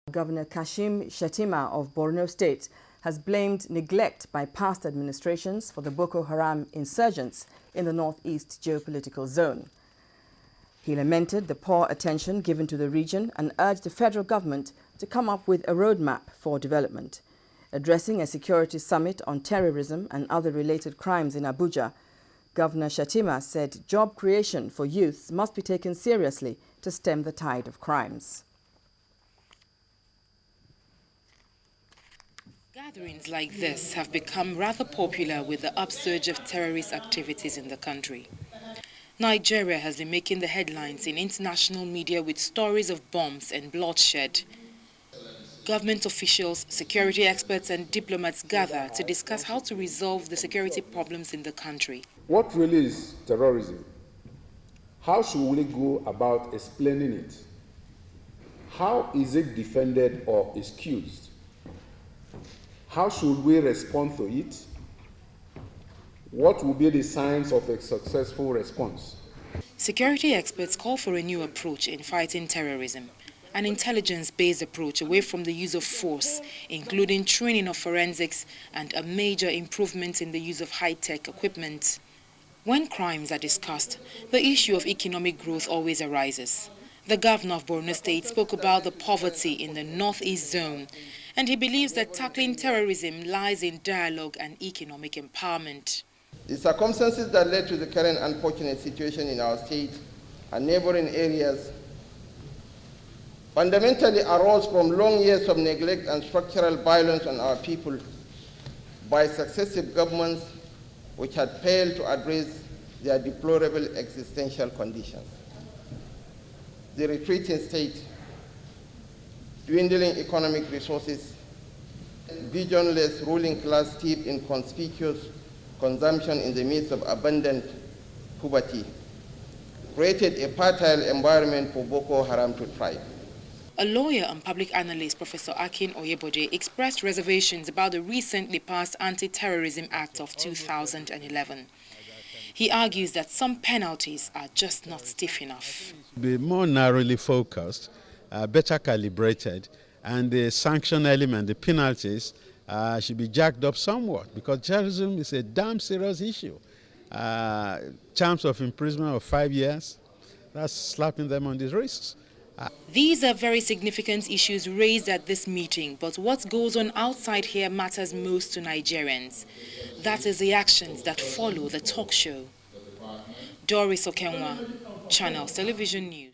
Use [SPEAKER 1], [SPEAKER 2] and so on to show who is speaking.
[SPEAKER 1] Governor Kashim Shettima of Borno State has blamed neglect by past administrations for the Boko Haram insurgents in the northeast geopolitical zone. He lamented the poor attention given to the region and urged the federal government to come up with a roadmap for development. Addressing a security summit on terrorism and other related crimes in Abuja, Governor Shettima said job creation for youths must be taken seriously to stem the tide of crimes.
[SPEAKER 2] Gatherings like this have become rather popular with the upsurge of terrorist activities in the country. Nigeria has been making the headlines in international media with stories of bombs and bloodshed. Government officials, security experts and diplomats gather to discuss how to resolve the security problems in the country.
[SPEAKER 3] What really is terrorism? How should we go about explaining it? How is it defended or excused? How should we respond to it? What will be the signs of a successful response?
[SPEAKER 2] Security experts call for a new approach in fighting terrorism, an intelligence-based approach away from the use of force, including training of forensics and a major improvement in the use of high-tech equipment. When crimes are discussed, the issue of economic growth always arises. The governor of Borno State spoke about the poverty in the northeast zone, and he believes that tackling terrorism lies in dialogue and economic empowerment.
[SPEAKER 4] The circumstances that led to the current unfortunate situation in our state and neighboring areas fundamentally arose from long years of neglect and structural violence on our people by successive governments which had failed to address their deplorable existential conditions. The retreating state, dwindling economic resources, visionless ruling class steeped in conspicuous consumption in the midst of abundant poverty, created a fertile environment for Boko Haram to thrive.
[SPEAKER 2] A lawyer and public analyst, Professor Akin Oyebode, expressed reservations about the recently passed Anti-Terrorism Act of 2011. He argues that some penalties are just not stiff enough.
[SPEAKER 5] Be more narrowly focused, better calibrated, and the sanction element, the penalties, should be jacked up somewhat because terrorism is a damn serious issue. Terms of imprisonment of 5 years, that's slapping them on the wrists.
[SPEAKER 2] These are very significant issues raised at this meeting, but what goes on outside here matters most to Nigerians. That is the actions that follow the talk show. Doris Okenwa, Channels Television News.